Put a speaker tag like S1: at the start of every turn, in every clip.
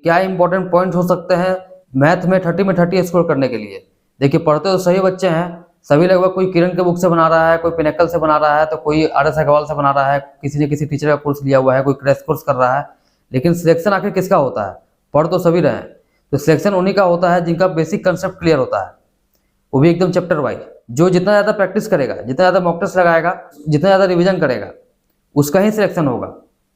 S1: क्या important point हो सकते हैं मैथ में 30 में 30 स्कोर करने के लिए। देखिए, पढ़ते तो सही बच्चे हैं, सभी लगभग कोई किरण के बुक से बना रहा है, कोई पिनेकल से बना रहा है, तो कोई RS अग्रवाल से बना रहा है, किसी ने किसी टीचर का कोर्स लिया हुआ है, कोई क्रैश कोर्स कर रहा है। लेकिन सिलेक्शन आखिर किसका होता है? पढ़ तो सभी रहे हैं, तो सिलेक्शन उन्हीं का होता है जिनका बेसिक कंसेप्ट क्लियर होता है, वो भी एकदम चैप्टर वाइज। जो जितना ज़्यादा प्रैक्टिस करेगा, जितना ज़्यादा मॉक टेस्ट लगाएगा, जितना ज़्यादा रिवीजन करेगा, उसका ही सिलेक्शन होगा।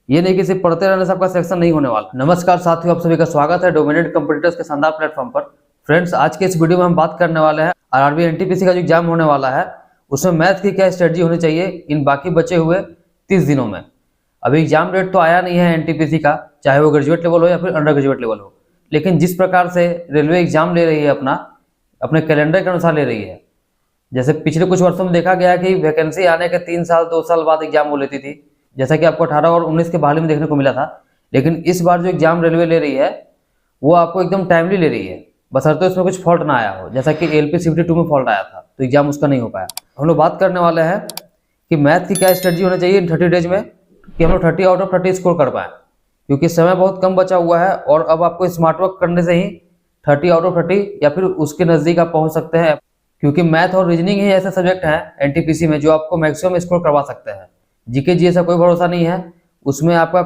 S1: ये नहीं कि सिर्फ पढ़ते रहने से आपका सिलेक्शन नहीं होने वाला। नमस्कार साथियों, आप सभी का स्वागत है डोमिनेट कंपटीटर्स के शानदार प्लेटफॉर्म पर। फ्रेंड्स, आज के इस वीडियो में हम बात करने वाले हैं आरआरबी एनटीपीसी का जो एग्जाम होने वाला है, उसमें मैथ की क्या स्ट्रेटजी होनी चाहिए इन बाकी बचे हुए 30 दिनों में। अभी एग्जाम डेट तो आया नहीं है एनटीपीसी का, चाहे वो ग्रेजुएट लेवल हो या फिर अंडर ग्रेजुएट लेवल हो, लेकिन जिस प्रकार से रेलवे एग्जाम ले रही है अपने कैलेंडर के अनुसार ले रही है, जैसे पिछले कुछ वर्षों में देखा गया कि वैकेंसी आने के 3 साल 2 साल बाद एग्जाम वो लेती थी, जैसा कि आपको 18 और 19 के बहाली में देखने को मिला था। लेकिन इस बार जो एग्जाम रेलवे ले रही है वो आपको एकदम टाइमली ले रही है, बशर्ते उसमें कुछ फॉल्ट ना आया हो, जैसा कि LP CBT2 में फॉल्ट आया था तो एग्जाम उसका नहीं हो पाया। हम लोग बात करने वाले हैं कि मैथ की क्या स्ट्रेटजी होनी चाहिए इन 30 डेज में कि हम लोग 30 आउट ऑफ 30 स्कोर कर पाएँ, क्योंकि समय बहुत कम बचा हुआ है और अब आपको स्मार्ट वर्क करने से ही 30 आउट ऑफ 30 या फिर उसके नज़दीक आप पहुँच सकते हैं, क्योंकि मैथ और रीजनिंग ही ऐसे सब्जेक्ट हैं एनटीपीसी में जो आपको मैक्सिमम स्कोर करवा सकते हैं। जीके जी ऐसा कोई भरोसा नहीं है, उसमें आपका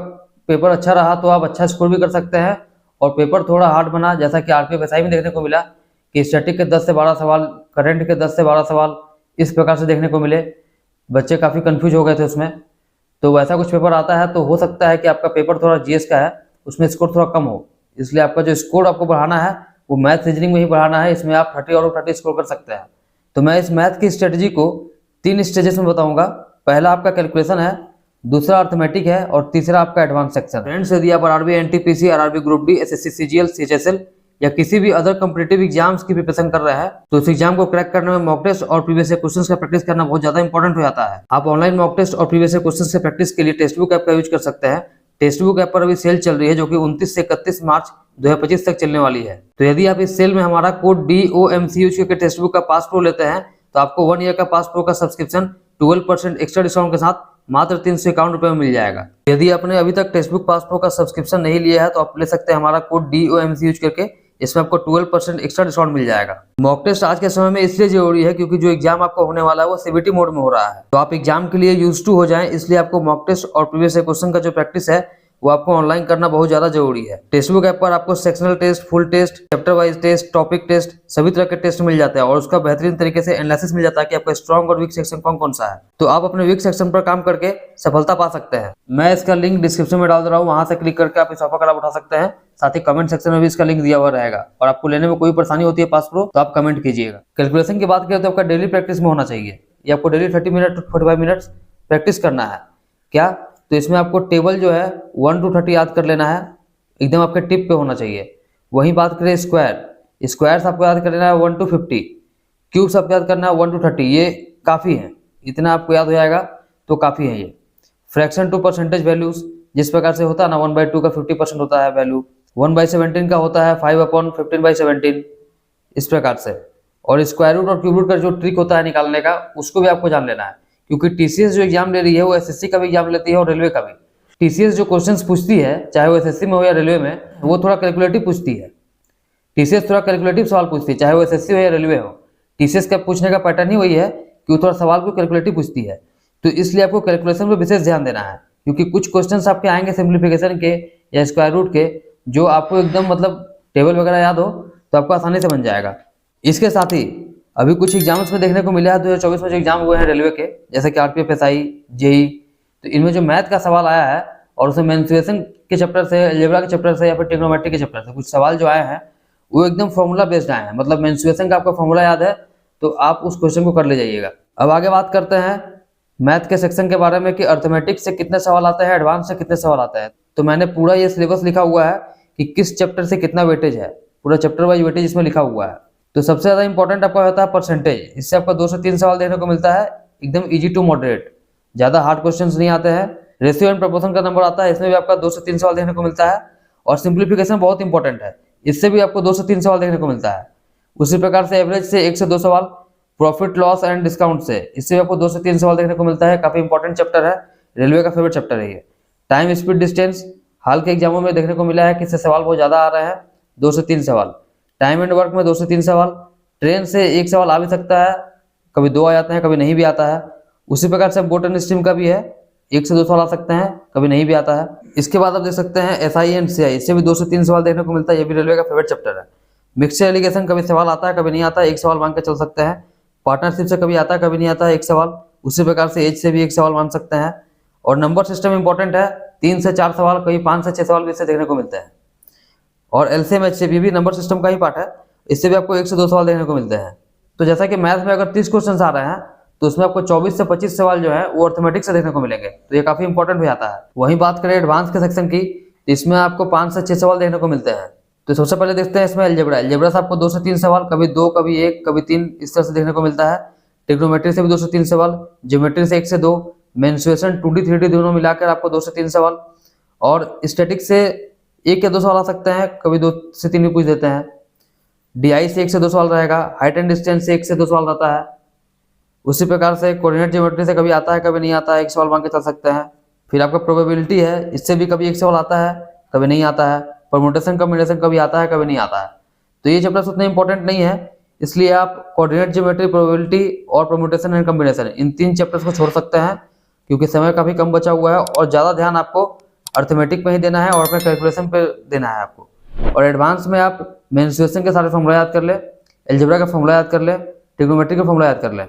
S1: पेपर अच्छा रहा तो आप अच्छा स्कोर भी कर सकते हैं, और पेपर थोड़ा हार्ड बना, जैसा कि RPF SI में देखने को मिला कि स्टैटिक के 10 से 12 सवाल, करंट के 10 से 12 सवाल इस प्रकार से देखने को मिले। बच्चे काफ़ी कंफ्यूज हो गए थे उसमें, तो वैसा कुछ पेपर आता है तो हो सकता है कि आपका पेपर थोड़ा GS का है, उसमें स्कोर थोड़ा कम हो, इसलिए आपका जो स्कोर आपको बढ़ाना है वो मैथ रीजनिंग में ही बढ़ाना है। इसमें आप 30 आउट ऑफ 30 स्कोर कर सकते हैं। तो मैं इस मैथ की स्ट्रेटजी को 3 स्टेजेस में बताऊंगा। पहला आपका कैलकुलेशन है, दूसरा अर्थमेटिक है और तीसरा आपका एडवांस सेक्शन। फ्रेंड्स, यदि आप RRB NTPC, RRB group D, SSC CGL, CHSL या किसी भी अदर कॉम्पिटिटिव एग्जाम्स की प्रिपरेशन कर रहे हैं तो इस एग्जाम को क्रैक करने में मॉक टेस्ट और प्रीवियस ईयर क्वेश्चंस का प्रैक्टिस करना बहुत ज्यादा इंपॉर्टेंट हो जाता है। आप ऑनलाइन मॉक टेस्ट और प्रीवियस ईयर क्वेश्चंस के प्रैक्टिस के लिए टेक्स्ट बुक ऐप का यूज कर सकते हैं। टेक्स्ट बुक ऐप पर अभी सेल चल रही है जो कि 29 से 31 मार्च 2025 तक चलने वाली है। तो यदि आप इस सेल में हमारा कोड DOMC यूज करके टेक्स्ट बुक का पास प्रो लेते हैं तो आपको 1 ईयर का पास प्रो का सब्सक्रिप्शन 12% एक्स्ट्रा डिस्काउंट के साथ मात्र 351 रुपये में मिल जाएगा। यदि आपने अभी तक टेक्स्ट बुक पास प्रो का सब्सक्रिप्शन नहीं लिया है तो आप ले सकते हैं हमारा कोड DOMC यूज करके, इसमें आपको 12% एक्स्ट्रा डिस्काउंट मिल जाएगा। मॉक टेस्ट आज के समय में इसलिए जरूरी है क्योंकि जो एग्जाम आपको होने वाला है वो CBT मोड में हो रहा है, तो आप एग्जाम के लिए यूज टू हो जाएं, इसलिए आपको मॉक टेस्ट और प्रीवियस क्वेश्चन का जो प्रैक्टिस है वो आपको ऑनलाइन करना बहुत ज्यादा जरूरी है। टेक्स्ट बुक ऐप पर आपको sectional test, full test, chapter wise test, topic test, सभी तरह के टेस्ट मिल जाते हैं और उसका बेहतरीन तरीके से एनालिसिस मिल जाता है कि आपका स्ट्रॉन्ग और वीक सेक्शन कौन कौन सा है, तो आप अपने वीक सेक्शन पर काम करके सफलता पा सकते हैं। मैं इसका लिंक डिस्क्रिप्शन में डाल दे रहा हूँ, वहां से क्लिक करके आप इस ऑफर का लाभ उठा सकते हैं। साथ ही कमेंट सेक्शन में भी इसका लिंक दिया हुआ रहेगा, और आपको लेने में कोई परेशानी होती है पास प्रो तो आप कमेंट कीजिएगा। कैलकुलेशन की बात करें तो आपका डेली प्रैक्टिस में होना चाहिए, ये आपको daily 30 minute to 45 minutes practice करना है। क्या? तो इसमें आपको टेबल जो है 1 to 30 याद कर लेना है, एकदम आपके टिप पे होना चाहिए। वहीं बात करें स्क्वायर्स आपको याद कर लेना है 1 to 50, क्यूब्स आपको याद करना है 1 to 30, ये काफ़ी है, इतना आपको याद हो जाएगा तो काफ़ी है ये। फ्रैक्शन टू परसेंटेज वैल्यूज जिस प्रकार से होता है ना, 1/2 का 50% होता है वैल्यू, 1/17 का होता है 5/15/17, इस प्रकार से। और स्क्वायर रूट और क्यूब रूट का जो ट्रिक होता है निकालने का, उसको भी आपको जान लेना है, क्योंकि TCS जो एग्जाम ले रही है वो SSC का भी एग्जाम लेती है और रेलवे का भी। TCS जो क्वेश्चंस पूछती है, चाहे वो SSC में हो या रेलवे में, वो थोड़ा कैलकुलेटिव पूछती है। TCS थोड़ा कैलकुलेटिव सवाल पूछती है, चाहे वो SSC हो या रेलवे हो। TCS का पूछने का पैटर्न ही वही है कि वो थोड़ा सवाल को कैलकुलेटिव पूछती है, तो इसलिए आपको कैलकुलेशन पर विशेष ध्यान देना है, क्योंकि कुछ क्वेश्चन आपके आएंगे सिंप्लीफिकेशन के या स्क्वायर रूट के, जो आपको एकदम मतलब टेबल वगैरह याद हो तो आपको आसानी से बन जाएगा। इसके साथ ही अभी कुछ एग्जाम्स में देखने को मिला है 2024 में जो एग्जाम हुए हैं रेलवे के, जैसे कि RPF SI, JEE, तो इनमें जो मैथ का सवाल आया है और उसमें मेंसुरेशन के चैप्टर से, अलजेब्रा के चैप्टर से या फिर ट्रिग्नोमेट्री के चैप्टर से कुछ सवाल जो आए हैं वो एकदम फॉर्मूला बेस्ड आए हैं, मतलब मेंसुरेशन का आपका फॉर्मूला याद है तो आप उस क्वेश्चन को कर ले जाइएगा। अब आगे बात करते हैं मैथ के सेक्शन के बारे में कि अर्थमेटिक से कितने सवाल आते हैं, एडवांस से कितने सवाल आते हैं। तो मैंने पूरा ये सिलेबस लिखा हुआ है कि किस चैप्टर से कितना वेटेज है, पूरा चैप्टर वाइज वेटेज इसमें लिखा हुआ है। तो सबसे ज़्यादा इंपॉर्टेंट आपका होता है परसेंटेज, इससे आपका 2 से 3 सवाल देखने को मिलता है, एकदम इजी टू मॉडरेट, ज़्यादा हार्ड क्वेश्चंस नहीं आते हैं। रेशियो एंड प्रोपोर्शन का नंबर आता है, इसमें भी आपका 2 से 3 सवाल देखने को मिलता है। और सिंप्लीफिकेशन बहुत इंपॉर्टेंट है, इससे भी आपको 2 से 3 सवाल देखने को मिलता है। उसी प्रकार से एवरेज से 1 से 2 सवाल, प्रॉफिट लॉस एंड डिस्काउंट से, इससे भी आपको 2 से 3 सवाल देखने को मिलता है। काफ़ी इंपॉर्टेंट चैप्टर है, रेलवे का फेवरेट चैप्टर है ये। टाइम स्पीड डिस्टेंस, हाल के एग्जामों में देखने को मिला है कि इससे सवाल बहुत ज़्यादा आ रहे हैं, 2 से 3 सवाल। टाइम एंड वर्क में 2 से 3 सवाल, ट्रेन से 1 सवाल आ भी सकता है, कभी 2 आ जाते हैं, कभी नहीं भी आता है। उसी प्रकार से बोट एंड स्ट्रीम का भी है, 1 से 2 सवाल आ सकते हैं, कभी नहीं भी आता है। इसके बाद आप देख सकते हैं SI एंड CI, इससे भी 2 से 3 सवाल देखने को मिलता है। ये भी रेलवे का फेवरेट चैप्टर है। मिक्सचर एलिगेशन कभी सवाल आता है, कभी नहीं आता है, 1 सवाल मांग के चल सकते हैं। पार्टनरशिप से कभी आता है, कभी नहीं आता है, 1 सवाल। उसी प्रकार से एज से भी 1 सवाल मान सकते हैं। और नंबर सिस्टम इंपॉर्टेंट है, 3 से 4 सवाल, कभी 5 से 6 सवाल भी इससे देखने को मिलते हैं। और LCM HCF भी नंबर सिस्टम का ही पार्ट है, इससे भी आपको 1 से 2 सवाल देखने को मिलते हैं। तो जैसा कि मैथ में अगर 30 क्वेश्चन आ रहे हैं तो उसमें आपको 24 से 25 सवाल जो है वो अर्थमेटिक से देखने को मिलेंगे, तो ये काफी इंपॉर्टेंट हो जाता है। वहीं बात करें एडवांस के सेक्शन की, इसमें आपको 5 से 6 सवाल देखने को मिलते हैं। तो सबसे पहले देखते हैं इसमें अलजेब्रा से आपको 2 से 3 सवाल, कभी 2, कभी 1, कभी 3 इस तरह से देखने को मिलता है। ट्रिग्नोमेट्री से भी 2 से 3 सवाल, ज्योमेट्री से 1 से 2, मेंसुरेशन 2D 3D दोनों मिलाकर आपको 2 से 3 सवाल, और स्टैटिक से 1 या 2 सवाल आ सकते हैं, कभी 2 से 3 भी पूछ देते हैं। DI से 1 से 2 सवाल रहेगा, हाइट एंड डिस्टेंस से 1 से 2 सवाल रहता है। उसी प्रकार से कोऑर्डिनेट ज्योमेट्री से कभी आता है, कभी नहीं आता है, 1 सवाल मांग के चल सकते हैं। फिर आपका प्रोबेबिलिटी है, इससे भी कभी 1 सवाल आता है, कभी नहीं आता है। परम्यूटेशन कॉम्बिनेशन कभी आता है, कभी नहीं आता है। तो ये चैप्टर्स उतने इंपॉर्टेंट नहीं है, इसलिए आप कोऑर्डिनेट ज्योमेट्री, प्रोबेबिलिटी और permutation and combination in 3 chapters को छोड़ सकते हैं, क्योंकि समय काफी कम बचा हुआ है और ज़्यादा ध्यान आपको अर्थमेटिक में ही देना है और अपने कैलकुलेशन पे देना है आपको। और एडवांस में आप मेंसुरेशन के सारे फॉर्मूला याद कर ले, अलजेब्रा का फॉर्मूला याद कर ले, ट्रिग्नोमेट्री का फॉर्मूला याद कर ले,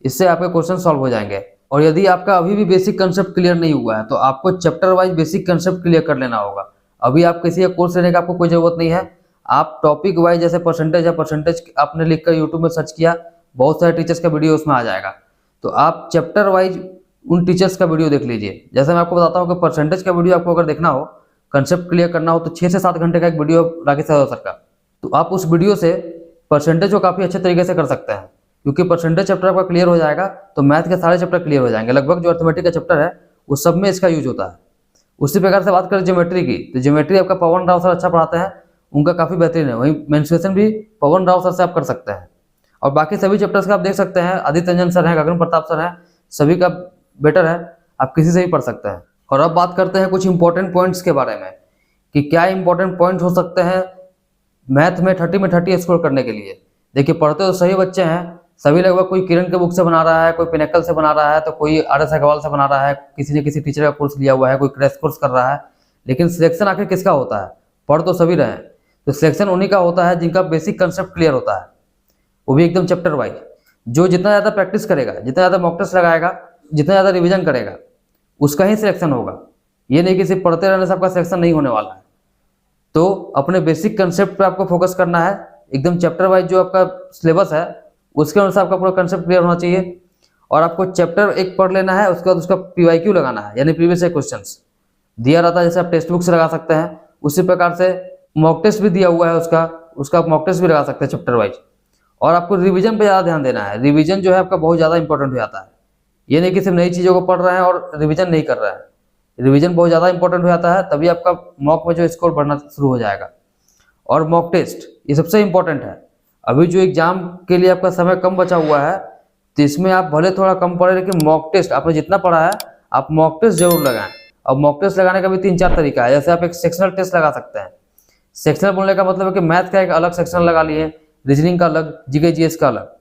S1: इससे आपके क्वेश्चन सॉल्व हो जाएंगे। और यदि आपका अभी भी बेसिक कंसेप्ट क्लियर नहीं हुआ है तो आपको chapter wise basic concept clear कर लेना होगा। अभी आप किसी एक कोर्स लेने का आपको कोई जरूरत नहीं है, आप टॉपिक वाइज जैसे परसेंटेज या परसेंटेज आपने लिखकर यूट्यूब में सर्च किया, बहुत सारे टीचर्स का वीडियो उसमें आ जाएगा, तो आप चैप्टर वाइज उन टीचर्स का वीडियो देख लीजिए। जैसे मैं आपको बताता हूँ कि परसेंटेज का वीडियो आपको अगर देखना हो, कंसेप्ट क्लियर करना हो, तो 6 से 7 घंटे का एक वीडियो राकेश यादव सर का, तो आप उस वीडियो से परसेंटेज को काफ़ी अच्छे तरीके से कर सकते हैं, क्योंकि परसेंटेज चैप्टर आपका क्लियर हो जाएगा तो मैथ के सारे चैप्टर क्लियर हो जाएंगे। लगभग जो अर्थमेटिक का चैप्टर है वो सब में इसका यूज होता है। उसी प्रकार से बात करें ज्योमेट्री की, तो ज्योमेट्री आपका पवन राव सर अच्छा पढ़ाते हैं, उनका काफ़ी बेहतरीन है। वहीं मेंसुरेशन भी पवन राव सर से आप कर सकते हैं। और बाकी सभी चैप्टर्स का आप देख सकते हैं, आदित्य रंजन सर हैं, गगन प्रताप सर हैं, सभी का बेटर है, आप किसी से भी पढ़ सकते हैं। और अब बात करते हैं कुछ इंपॉर्टेंट पॉइंट्स के बारे में कि क्या इंपॉर्टेंट पॉइंट्स हो सकते हैं मैथ में 30 में 30 स्कोर करने के लिए। देखिए, पढ़ते तो सही बच्चे हैं सभी, लगभग कोई किरण के बुक से बना रहा है, कोई पिनेकल से बना रहा है, तो कोई RS अग्रवाल से बना रहा है, किसी ने किसी टीचर का कोर्स लिया हुआ है, कोई क्रैश कोर्स कर रहा है। लेकिन सिलेक्शन आखिर किसका होता है? पढ़ तो सभी रहे हैं, तो सिलेक्शन उन्हीं का होता है जिनका बेसिक कंसेप्ट क्लियर होता है, वो भी एकदम चैप्टर वाइज। जो जितना ज़्यादा प्रैक्टिस करेगा, जितना ज़्यादा मॉक टेस्ट लगाएगा, जितना ज़्यादा रिविजन करेगा, उसका ही सिलेक्शन होगा। ये नहीं कि सिर्फ पढ़ते रहने से आपका सिलेक्शन नहीं होने वाला है। तो अपने बेसिक कंसेप्ट पे आपको फोकस करना है, एकदम चैप्टर वाइज जो आपका सिलेबस है उसके अनुसार आपका पूरा कंसेप्ट क्लियर होना चाहिए। और आपको चैप्टर एक पढ़ लेना है, उसके बाद उसका PYQ लगाना है, यानी प्रीवियस ईयर क्वेश्चंस दिया रहता है, जैसे आप टेक्स्ट बुक से लगा सकते हैं, उसी प्रकार से मॉक टेस्ट भी दिया हुआ है, उसका आप मॉक टेस्ट भी लगा सकते हैं चैप्टर वाइज। और आपको रिवीजन पे ज़्यादा ध्यान देना है, रिवीजन जो है आपका बहुत ज़्यादा इंपॉर्टेंट हो जाता है। ये नहीं कि सिर्फ नई चीज़ों को पढ़ रहे हैं और रिवीजन नहीं कर रहे हैं, रिवीजन बहुत ज़्यादा इंपॉर्टेंट हो जाता है, तभी आपका मॉक में जो स्कोर बढ़ना शुरू हो जाएगा। और मॉक टेस्ट ये सबसे इंपॉर्टेंट है। अभी जो एग्जाम के लिए आपका समय कम बचा हुआ है, तो इसमें आप भले थोड़ा कम पढ़े, लेकिन मॉक टेस्ट आपने जितना पढ़ा है आप मॉक टेस्ट जरूर लगाएं। अब मॉक टेस्ट लगाने का भी 3-4 तरीका है। जैसे आप एक सेक्शनल टेस्ट लगा सकते हैं। सेक्शनल बोलने का मतलब है कि मैथ का एक अलग सेक्शन लगा लिए, रीजनिंग का अलग, GK GS का अलग।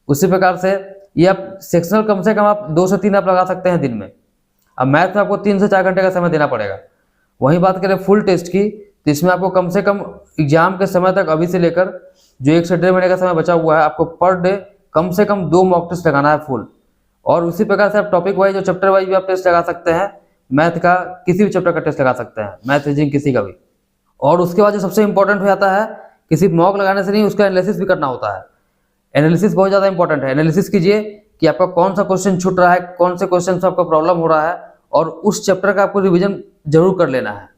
S1: उसी प्रकार से ये आप सेक्शनल कम से कम आप 2 से 3 आप लगा सकते हैं दिन में। अब मैथ में आपको 3 से 4 घंटे का समय देना पड़ेगा। वहीं बात करें फुल टेस्ट की, तो इसमें आपको कम से कम एग्जाम के समय तक, अभी से लेकर जो 1 से 1.5 महीने का समय बचा हुआ है, आपको पर डे कम से कम 2 मॉक टेस्ट लगाना है फुल। और उसी प्रकार से आप टॉपिक वाइज और चैप्टर वाइज भी आप टेस्ट लगा सकते हैं। मैथ का किसी भी चैप्टर का टेस्ट लगा सकते हैं, मैथ रीजनिंग किसी का भी। और उसके बाद जो सबसे इंपॉर्टेंट हो जाता है, किसी मॉक लगाने से नहीं, उसका एनालिसिस भी करना होता है। एनालिसिस बहुत ज़्यादा इंपॉर्टेंट है। एनालिसिस कीजिए कि आपका कौन सा क्वेश्चन छूट रहा है, कौन से क्वेश्चन से आपको प्रॉब्लम हो रहा है, और उस चैप्टर का आपको रिविजन जरूर कर लेना है।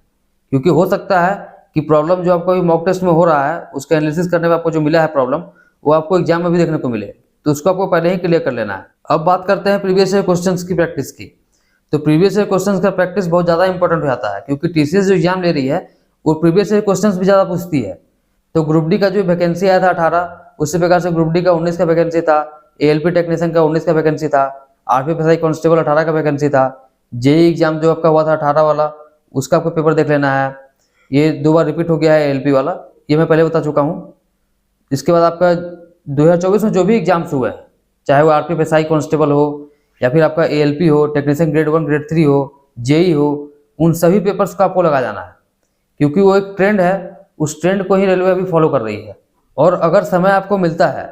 S1: क्योंकि हो सकता है कि प्रॉब्लम जो आपको मॉक टेस्ट में हो रहा है, उसका एनालिसिस करने में आपको जो मिला है प्रॉब्लम, वो आपको एग्जाम में भी देखने को मिले, तो उसको आपको पहले ही क्लियर कर लेना है। अब बात करते हैं प्रीवियस ईयर क्वेश्चंस की प्रैक्टिस की। तो प्रीवियस ईयर क्वेश्चंस का प्रैक्टिस बहुत ज़्यादा इंपॉर्टेंट हो जाता है, क्योंकि TCS जो एग्जाम ले रही है वो प्रीवियस ईयर क्वेश्चंस भी ज़्यादा पूछती है। तो ग्रुप डी का जो वैकेंसी आया था 18, उसी प्रकार से ग्रुप डी का 19 का वैकेंसी था, ALP टेक्नीशियन का 19 का वैकेंसी था, RPFSI कांस्टेबल 18 का वैकेंसी था, JEE एग्जाम जो आपका हुआ था 18 वाला, उसका आपको पेपर देख लेना है। ये 2 बार रिपीट हो गया है एएलपी वाला, ये मैं पहले बता चुका हूँ। इसके बाद आपका 2024 में जो भी एग्जाम्स हुए हैं, चाहे वो आरपीएफएसआई कांस्टेबल हो या फिर आपका एएलपी हो, टेक्नीशियन ग्रेड 1 ग्रेड 3 हो, जेई हो, उन सभी पेपर्स को आपको लगा जाना है, क्योंकि वो एक ट्रेंड है, उस ट्रेंड को ही रेलवे अभी फॉलो कर रही है। और अगर समय आपको मिलता है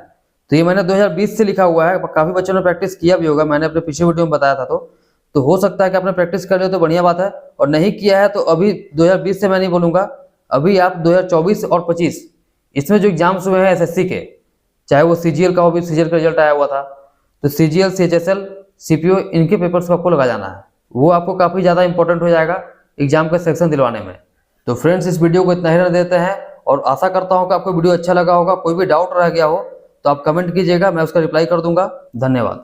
S1: तो ये मैंने 2020 से लिखा हुआ है, काफ़ी बच्चों ने प्रैक्टिस किया भी होगा, मैंने अपने पिछले वीडियो में बताया था। तो हो सकता है कि आपने प्रैक्टिस कर लिया तो बढ़िया बात है, और नहीं किया है तो अभी 2020 से मैं नहीं बोलूँगा, अभी आप 2024 और 25 इसमें जो एग्जाम्स हुए हैं एसएससी के, चाहे वो सीजीएल का हो, भी सीजीएल का रिजल्ट आया हुआ था, तो सीजीएल, सीएचएसएल, सीपीओ, इनके पेपर्स को आपको लगा जाना है। वो आपको काफ़ी ज़्यादा इंपॉर्टेंट हो जाएगा एग्जाम का सिलेक्शन दिलवाने में। तो फ्रेंड्स, इस वीडियो को इतना ही रहने देते हैं, और आशा करता हूँ कि आपको वीडियो अच्छा लगा होगा। कोई भी डाउट रह गया हो तो आप कमेंट कीजिएगा, मैं उसका रिप्लाई कर दूंगा। धन्यवाद।